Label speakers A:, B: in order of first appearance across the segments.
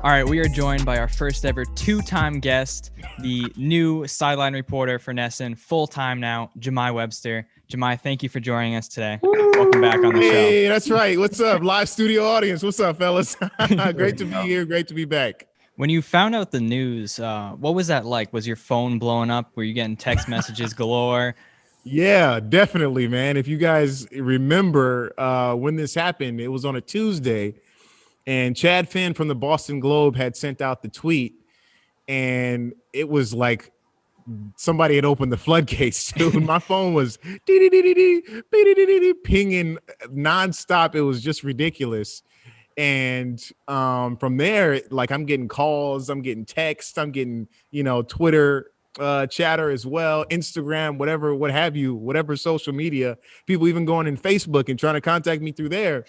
A: All right, we are joined by our first ever two-time guest, the new sideline reporter for NESN, full-time now, Jahmai Webster. Jahmai, thank you for joining us today. Welcome back on the show.
B: Hey, that's right. What's up, live studio audience? What's up, fellas? Great to be here. Great to be back.
A: When you found out the news, what was that like? Was your phone blowing up? Were you getting text messages galore?
B: Yeah, definitely, man. If you guys remember when this happened, it was on a Tuesday, and Chad Finn from the Boston Globe had sent out the tweet, and it was like somebody had opened the floodgates, dude. My phone was pinging nonstop. It was just ridiculous. And from there, like, I'm getting calls, I'm getting texts, I'm getting, Twitter chatter as well, Instagram, whatever, what have you, whatever social media, people even going in Facebook and trying to contact me through there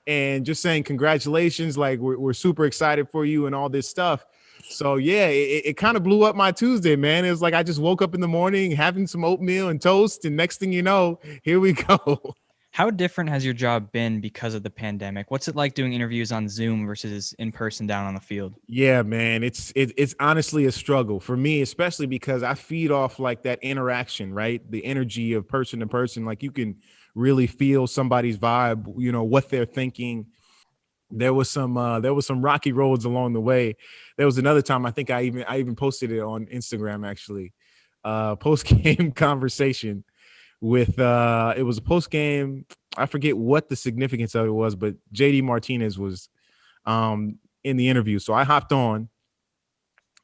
B: and just saying congratulations, like we're super excited for you and all this stuff. So yeah, it kind of blew up my Tuesday, man. It was like I just woke up in the morning having some oatmeal and toast, and next thing you know, here we go.
A: How different has your job been because of the pandemic? What's it like doing interviews on Zoom versus in person down on the field?
B: Yeah, man, it's honestly a struggle for me, especially because I feed off like that interaction, right? The energy of person to person. Like, you can really feel somebody's vibe, what they're thinking. There was some rocky roads along the way. There was another time, I think I even posted it on Instagram, actually, post game conversation with it was a post game. I forget what the significance of it was, but JD Martinez was in the interview. So I hopped on,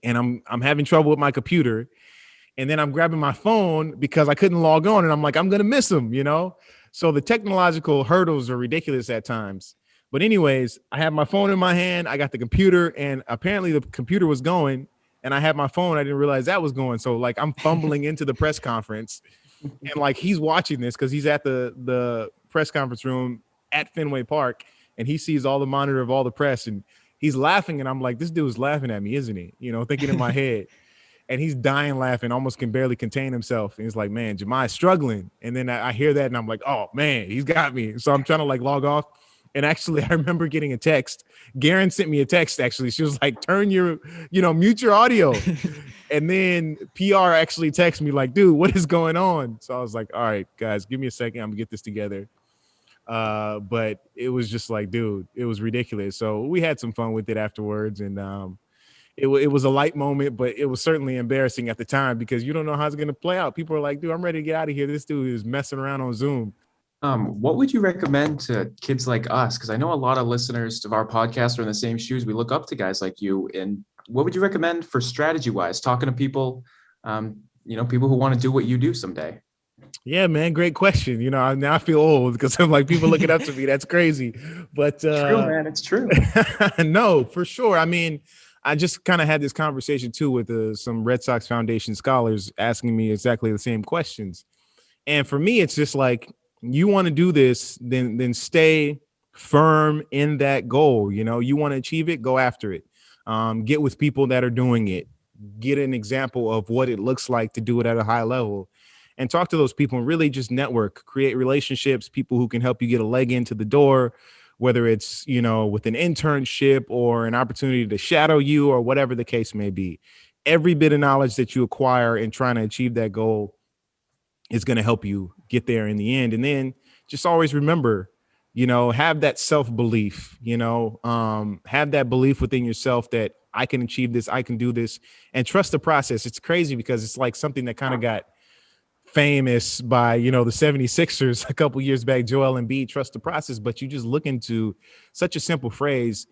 B: and I'm having trouble with my computer, and then I'm grabbing my phone because I couldn't log on, and I'm like, I'm gonna miss him, So the technological hurdles are ridiculous at times. But anyways, I have my phone in my hand, I got the computer, and apparently the computer was going, and I had my phone. I didn't realize that was going. So like, I'm fumbling into the press conference, and like, he's watching this because he's at the press conference room at Fenway Park, and he sees all the monitor of all the press, and he's laughing, and I'm like, this dude's laughing at me, isn't he? Thinking in my head. And he's dying laughing, almost can barely contain himself. And he's like, man, Jahmai's struggling. And then I hear that, and I'm like, oh man, he's got me. So I'm trying to like log off. And actually, I remember getting a text. Garen sent me a text, actually. She was like, turn your, mute your audio. And then PR actually texted me like, dude, what is going on? So I was like, all right, guys, give me a second. I'm gonna get this together. But it was just like, dude, it was ridiculous. So we had some fun with it afterwards. And it was a light moment, but it was certainly embarrassing at the time because you don't know how it's going to play out. People are like, dude, I'm ready to get out of here. This dude is messing around on Zoom.
C: What would you recommend to kids like us? Because I know a lot of listeners of our podcast are in the same shoes. We look up to guys like you. And what would you recommend for strategy-wise, talking to people, people who want to do what you do someday?
B: Yeah, man, great question. Now I feel old because I'm like, people looking up to me. That's crazy. But
C: it's true, man. It's true.
B: No, for sure. I mean, I just kind of had this conversation too with some Red Sox Foundation scholars asking me exactly the same questions. And for me, it's just like, you want to do this, then stay firm in that goal. You want to achieve it, go after it. Get with people that are doing it. Get an example of what it looks like to do it at a high level, and talk to those people and really just network, create relationships, people who can help you get a leg into the door, whether it's, with an internship or an opportunity to shadow you or whatever the case may be. Every bit of knowledge that you acquire in trying to achieve that goal is going to help you get there in the end. And then just always remember, have that self-belief, have that belief within yourself that I can achieve this, I can do this, and trust the process. It's crazy because it's like something that kind of got famous by, the 76ers a couple years back, Joel Embiid, trust the process. But you just look into such a simple phrase,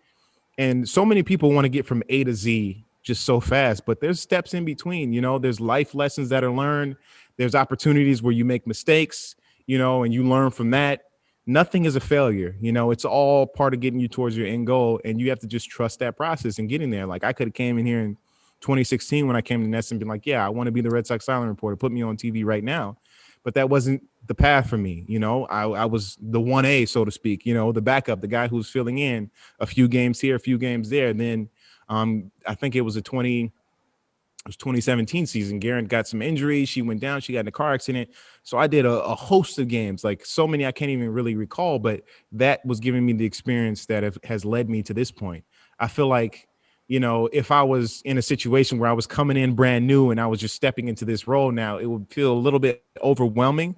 B: and so many people want to get from A to Z just so fast, but there's steps in between. There's life lessons that are learned. There's opportunities where you make mistakes, and you learn from that. Nothing is a failure. It's all part of getting you towards your end goal, and you have to just trust that process and getting there. Like, I could have came in here in 2016 when I came to NESN and been like, yeah, I want to be the Red Sox silent reporter. Put me on TV right now. But that wasn't the path for me. I was the 1A, so to speak, the backup, the guy who's filling in a few games here, a few games there. And then I think it was 2017 season. Garen got some injuries. She went down. She got in a car accident. So I did a host of games, like so many I can't even really recall, but that was giving me the experience that has led me to this point. I feel like if I was in a situation where I was coming in brand new and I was just stepping into this role now, it would feel a little bit overwhelming.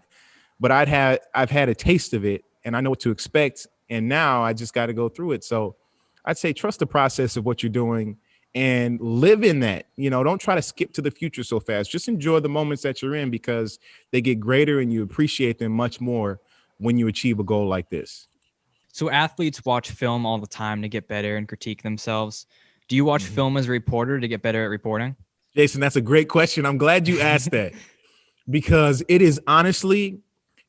B: But I've had a taste of it and I know what to expect. And now I just got to go through it. So I'd say trust the process of what you're doing and live in that. Don't try to skip to the future so fast. Just enjoy the moments that you're in because they get greater and you appreciate them much more when you achieve a goal like this.
A: So athletes watch film all the time to get better and critique themselves. Do you watch film as a reporter to get better at reporting?
B: Jason, that's a great question. I'm glad you asked that because it is honestly,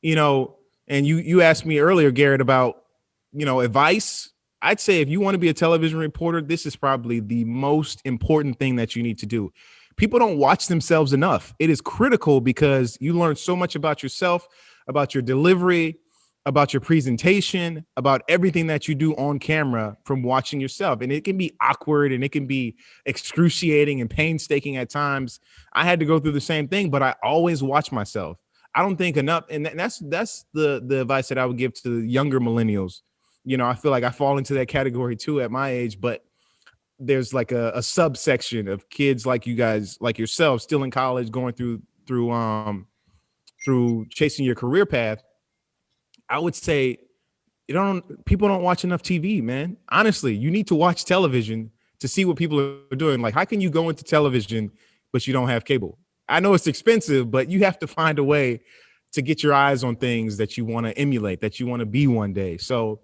B: and you asked me earlier, Garrett, about, advice. I'd say if you want to be a television reporter, this is probably the most important thing that you need to do. People don't watch themselves enough. It is critical because you learn so much about yourself, about your delivery, about your presentation, about everything that you do on camera from watching yourself. And it can be awkward and it can be excruciating and painstaking at times. I had to go through the same thing, but I always watch myself. I don't think enough. And that's the advice that I would give to younger millennials. I feel like I fall into that category too at my age, but there's like a subsection of kids like you guys, like yourself, still in college, going through chasing your career path. I would say people don't watch enough TV, man. Honestly, you need to watch television to see what people are doing. Like, how can you go into television, but you don't have cable? I know it's expensive, but you have to find a way to get your eyes on things that you want to emulate, that you want to be one day. So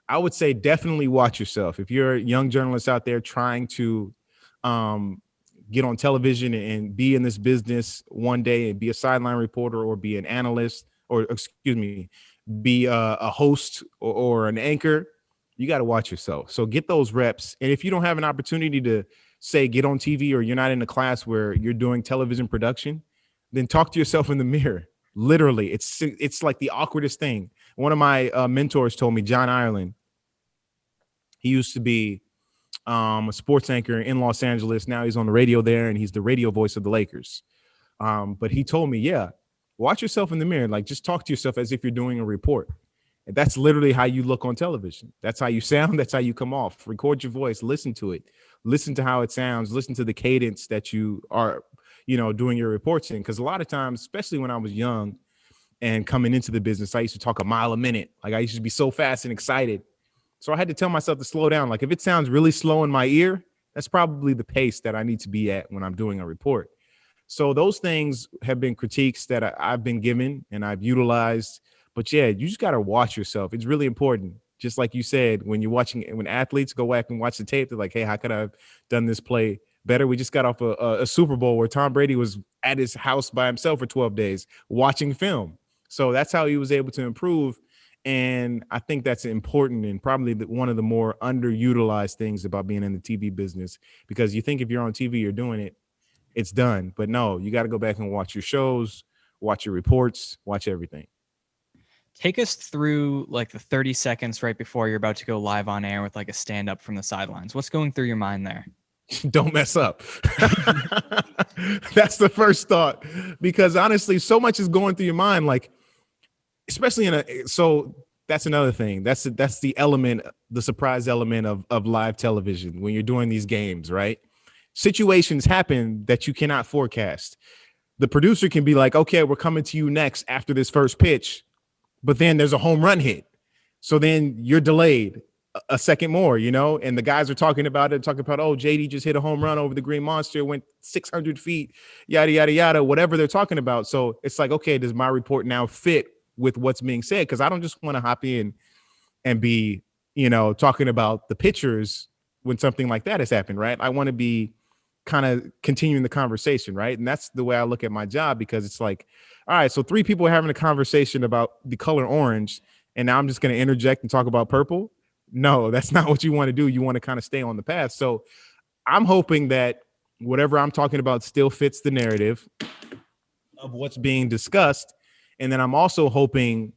B: I would say definitely watch yourself. If you're a young journalist out there trying to get on television and be in this business one day and be a sideline reporter or be an analyst or, excuse me, be a host or an anchor, you got to watch yourself. So get those reps. And if you don't have an opportunity to say get on TV or you're not in a class where you're doing television production, then talk to yourself in the mirror. Literally, it's like the awkwardest thing. One of my mentors told me, John Ireland, he used to be a sports anchor in Los Angeles. Now he's on the radio there and he's the radio voice of the Lakers. But he told me, yeah, watch yourself in the mirror. Like, just talk to yourself as if you're doing a report. And that's literally how you look on television. That's how you sound. That's how you come off. Record your voice. Listen to it. Listen to how it sounds. Listen to the cadence that you are, doing your reports in. Because a lot of times, especially when I was young and coming into the business, I used to talk a mile a minute. Like, I used to be so fast and excited. So I had to tell myself to slow down. Like, if it sounds really slow in my ear, that's probably the pace that I need to be at when I'm doing a report. So those things have been critiques that I've been given and I've utilized. But yeah, you just got to watch yourself. It's really important. Just like you said, when athletes go back and watch the tape, they're like, hey, how could I have done this play better? We just got off a Super Bowl where Tom Brady was at his house by himself for 12 days watching film. So that's how he was able to improve. And I think that's important and probably one of the more underutilized things about being in the TV business, because you think if you're on TV, you're doing it, it's done. But no, you got to go back and watch your shows, watch your reports, watch everything.
A: Take us through like the 30 seconds right before you're about to go live on air with like a stand up from the sidelines. What's going through your mind there?
B: Don't mess up. That's the first thought, because honestly, so much is going through your mind. Like, especially so that's another thing. That's the element, the surprise element of live television when you're doing these games, right? Situations happen that you cannot forecast. The producer can be like, okay, we're coming to you next after this first pitch, but then there's a home run hit. So then you're delayed a second more, and the guys are talking about, oh, JD just hit a home run over the Green Monster, went 600 feet, yada, yada, yada, whatever they're talking about. So it's like, okay, does my report now fit with what's being said? Because I don't just want to hop in and be, talking about the pitchers when something like that has happened, right? I want to be kind of continuing the conversation, right? And that's the way I look at my job, because it's like, all right, so 3 people are having a conversation about the color orange, and now I'm just going to interject and talk about purple. No, that's not what you want to do. You want to kind of stay on the path. So I'm hoping that whatever I'm talking about still fits the narrative of what's being discussed. And then I'm also hoping,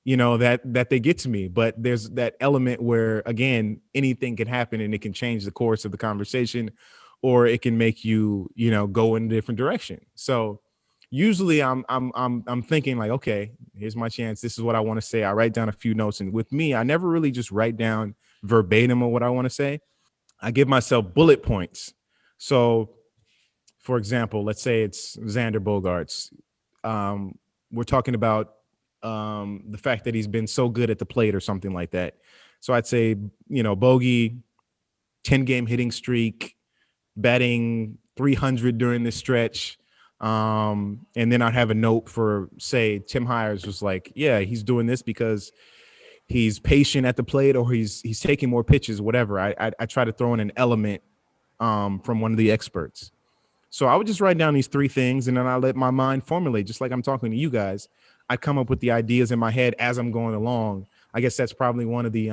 B: that they get to me. But there's that element where, again, anything can happen and it can change the course of the conversation, or it can make you, go in a different direction. So usually I'm thinking like, okay, here's my chance. This is what I want to say. I write down a few notes. And with me, I never really just write down verbatim of what I want to say. I give myself bullet points. So, for example, let's say it's Xander Bogaerts. We're talking about the fact that he's been so good at the plate or something like that. So I'd say, Bogey, 10-game hitting streak, batting 300 during this stretch. And then I'd have a note for, say, Tim Hires was like, yeah, he's doing this because he's patient at the plate or he's taking more pitches, whatever. I try to throw in an element from one of the experts. So I would just write down these 3 things, and then I let my mind formulate, just like I'm talking to you guys. I come up with the ideas in my head as I'm going along. I guess that's probably one of the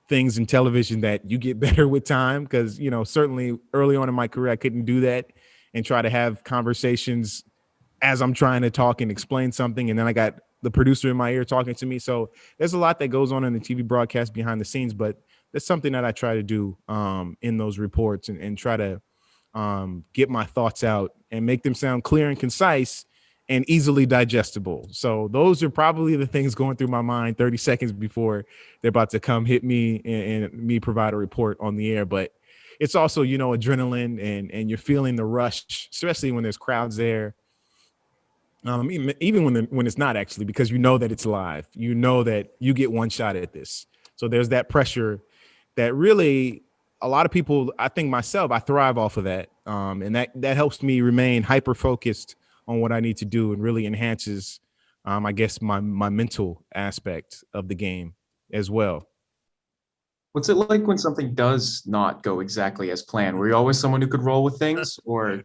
B: things in television that you get better with time, because, certainly early on in my career, I couldn't do that and try to have conversations as I'm trying to talk and explain something. And then I got the producer in my ear talking to me. So there's a lot that goes on in the TV broadcast behind the scenes, but that's something that I try to do in those reports and try to get my thoughts out and make them sound clear and concise and easily digestible. So those are probably the things going through my mind 30 seconds before they're about to come hit me and me provide a report on the air. But it's also, adrenaline and you're feeling the rush, especially when there's crowds there. Even when it's not, actually, because that it's live, that you get one shot at this. So there's that pressure that really a lot of people, I think myself, I thrive off of that. And that helps me remain hyper focused on what I need to do and really enhances, I guess, my mental aspect of the game as well.
C: What's it like when something does not go exactly as planned? Were you always someone who could roll with things, or,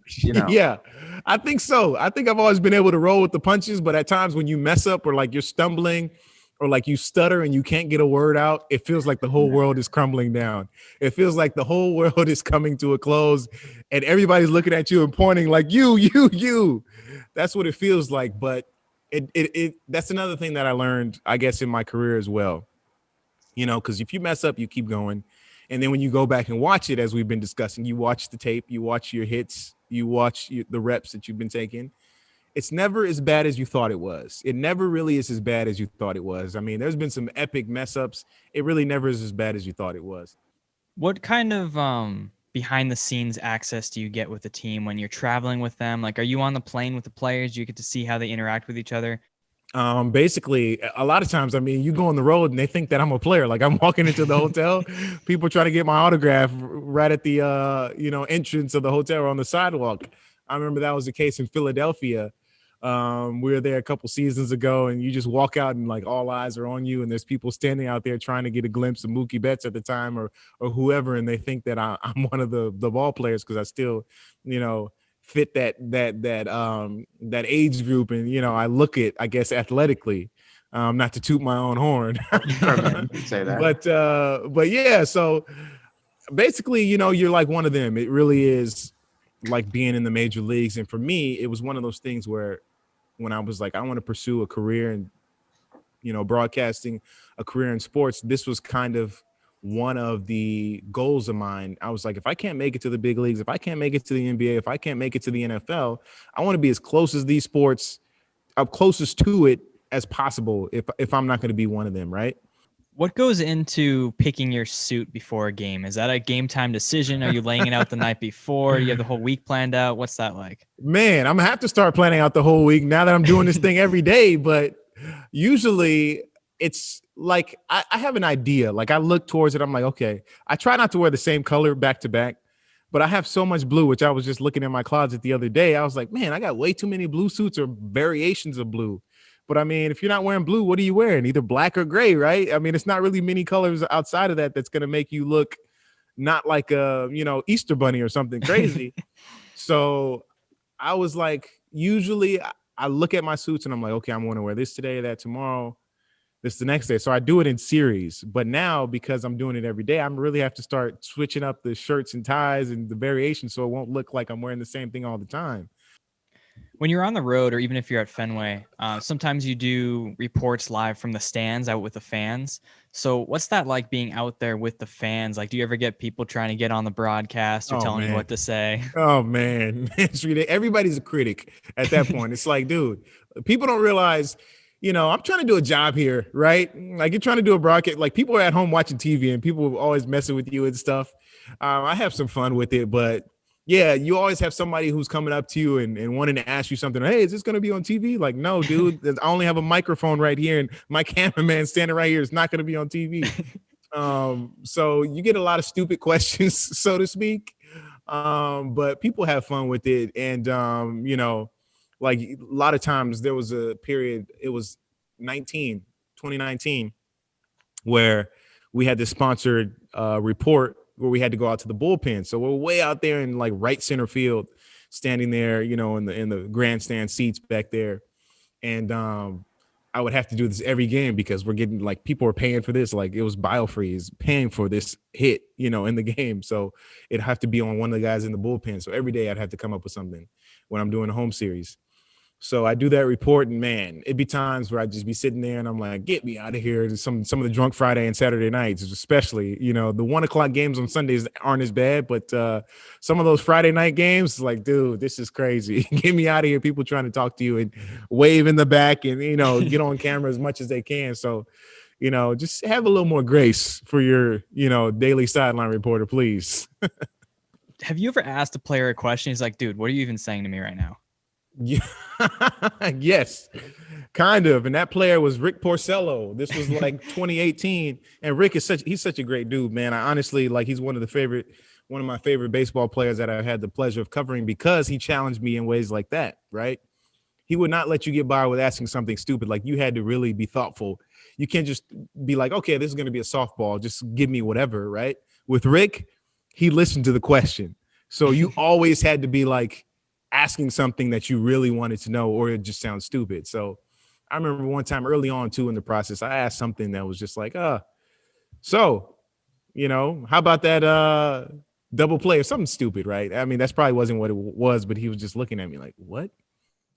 B: Yeah, I think so. I think I've always been able to roll with the punches, but at times when you mess up or like you're stumbling or like you stutter and you can't get a word out, it feels like the whole world is crumbling down. It feels like the whole world is coming to a close and everybody's looking at you and pointing like you. That's what it feels like. But it that's another thing that I learned, I guess, in my career as well. Because if you mess up, you keep going. And then when you go back and watch it, as we've been discussing, you watch the tape, you watch your hits, you watch the reps that you've been taking. It's never as bad as you thought it was. It never really is as bad as you thought it was. I mean, there's been some epic mess ups. It really never is as bad as you thought it was.
A: What kind of behind the scenes access do you get with the team when you're traveling with them? Like, are you on the plane with the players? Do you get to see how they interact with each other?
B: Basically, a lot of times, I mean, you go on the road and they think that I'm a player. Like I'm walking into the hotel, people try to get my autograph right at the, entrance of the hotel or on the sidewalk. I remember that was the case in Philadelphia. We were there a couple seasons ago, and you just walk out and like all eyes are on you, and there's people standing out there trying to get a glimpse of Mookie Betts at the time or whoever, and they think that I'm one of the ball players because I still, fit that age group, and I look it, I guess, athletically. Not to toot my own horn,
C: say that.
B: But yeah. So basically, you're like one of them. It really is like being in the major leagues, and for me, it was one of those things where when I was like, I want to pursue a career in, broadcasting, a career in sports, this was kind of one of the goals of mine. I was like, if I can't make it to the big leagues, if I can't make it to the NBA, if I can't make it to the NFL, I want to be as close as these sports, closest to it as possible if I'm not going to be one of them, right?
A: What goes into picking your suit before a game? Is that a game time decision? Are you laying it out the night before? Do you have the whole week planned out? What's that like?
B: Man, I'm going to have to start planning out the whole week now that I'm doing this thing every day. But usually it's like I have an idea. Like I look towards it. I'm like, okay, I try not to wear the same color back to back, but I have so much blue, which I was just looking in my closet the other day. I was like, man, I got way too many blue suits or variations of blue. But I mean, if you're not wearing blue, what are you wearing? Either black or gray, right? I mean, it's not really many colors outside of that that's going to make you look not like a, Easter bunny or something crazy. So I was like, usually I look at my suits and I'm like, okay, I'm going to wear this today, that tomorrow, this the next day. So I do it in series. But now, because I'm doing it every day, I really have to start switching up the shirts and ties and the variations so it won't look like I'm wearing the same thing all the time.
A: When you're on the road, or even if you're at Fenway, sometimes you do reports live from the stands out with the fans. So what's that like being out there with the fans? Like, do you ever get people trying to get on the broadcast or telling you what to say?
B: Oh, man. Everybody's a critic at that point. It's like, dude, people don't realize, I'm trying to do a job here, right? Like you're trying to do a broadcast. Like people are at home watching TV and people are always messing with you and stuff. I have some fun with it, but yeah, you always have somebody who's coming up to you and wanting to ask you something. Hey, is this going to be on TV? Like, no, dude, I only have a microphone right here, and my cameraman standing right here is not going to be on TV. So you get a lot of stupid questions, so to speak. But people have fun with it. And, like a lot of times there was a period, it was 2019, where we had this sponsored report where we had to go out to the bullpen. So we're way out there in like right center field, standing there, in the grandstand seats back there. And I would have to do this every game because we're getting like people are paying for this. Like it was BioFreeze paying for this hit, in the game. So it'd have to be on one of the guys in the bullpen. So every day I'd have to come up with something when I'm doing a home series. So I do that report, and man, it'd be times where I'd just be sitting there and I'm like, get me out of here. Some of the drunk Friday and Saturday nights, especially, the 1:00 games on Sundays aren't as bad, but some of those Friday night games, like, dude, this is crazy. Get me out of here. People trying to talk to you and wave in the back and, get on camera as much as they can. So, just have a little more grace for your, daily sideline reporter, please.
A: Have you ever asked a player a question? He's like, dude, what are you even saying to me right now?
B: Yeah. Yes, kind of. And that player was Rick Porcello. This was like 2018. And Rick is he's such a great dude, man. I honestly, like, he's one of my favorite baseball players that I've had the pleasure of covering because he challenged me in ways like that, right? He would not let you get by with asking something stupid. Like, you had to really be thoughtful. You can't just be like, okay, this is going to be a softball. Just give me whatever, right? With Rick, he listened to the question. So you always had to be like, asking something that you really wanted to know, or it just sounds stupid. So I remember one time early on too in the process, I asked something that was just like, so, how about that double play or something stupid, right? I mean, that's probably wasn't what it was, but he was just looking at me like, what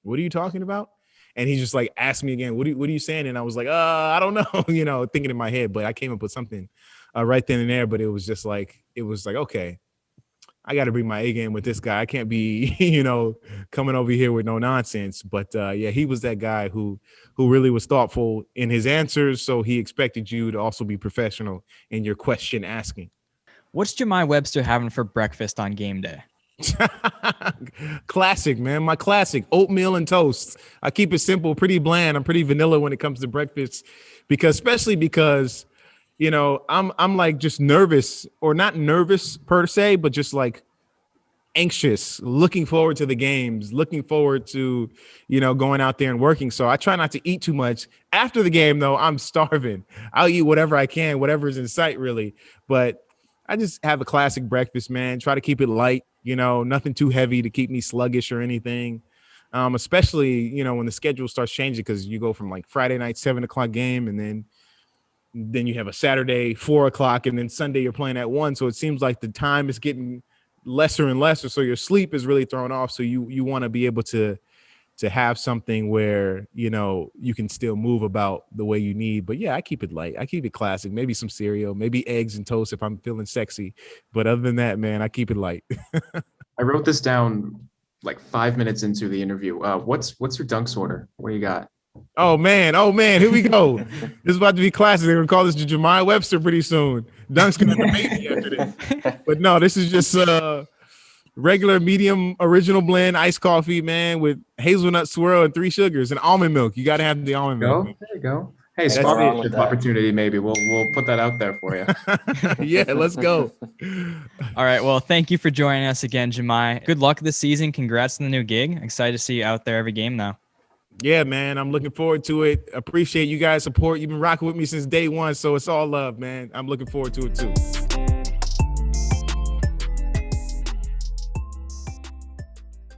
B: are you talking about? And he just like asked me again, what are you saying? And I was like, I don't know, thinking in my head, but I came up with something right then and there. But it was like, okay, I got to bring my A game with this guy. I can't be, coming over here with no nonsense. But yeah, he was that guy who really was thoughtful in his answers. So he expected you to also be professional in your question asking.
A: What's Jahmai Webster having for breakfast on game day?
B: Classic, man. My classic oatmeal and toast. I keep it simple, pretty bland. I'm pretty vanilla when it comes to breakfast especially because I'm like just nervous, or not nervous per se, but just like anxious, looking forward to the games, looking forward to, going out there and working. So I try not to eat too much. After the game, though, I'm starving. I'll eat whatever I can, whatever's in sight, really. But I just have a classic breakfast, man. Try to keep it light, nothing too heavy to keep me sluggish or anything. Especially, when the schedule starts changing, because you go from like Friday night, 7:00 game, and then you have a Saturday 4:00, and then Sunday you're playing at 1. So it seems like the time is getting lesser and lesser. So your sleep is really thrown off. So you want to be able to have something where, you can still move about the way you need. But yeah, I keep it light. I keep it classic. Maybe some cereal, maybe eggs and toast if I'm feeling sexy. But other than that, man, I keep it light.
C: I wrote this down like 5 minutes into the interview. What's your dunks order? What do you got?
B: Oh man, here we go. This is about to be classic. They're gonna call this Jahmai Webster pretty soon. Dunk's gonna debate me after this. But no, this is just regular medium original blend iced coffee, man, with hazelnut swirl and 3 sugars and almond milk. You gotta have the almond milk.
C: There you go. Hey, sponsorship opportunity, maybe. We'll put that out there for you.
B: Yeah, let's go.
A: All right. Well, thank you for joining us again, Jahmai. Good luck this season. Congrats on the new gig. Excited to see you out there every game now.
B: Yeah, man, I'm looking forward to it. Appreciate you guys' support. You've been rocking with me since day one, so it's all love, man. I'm looking forward to it too.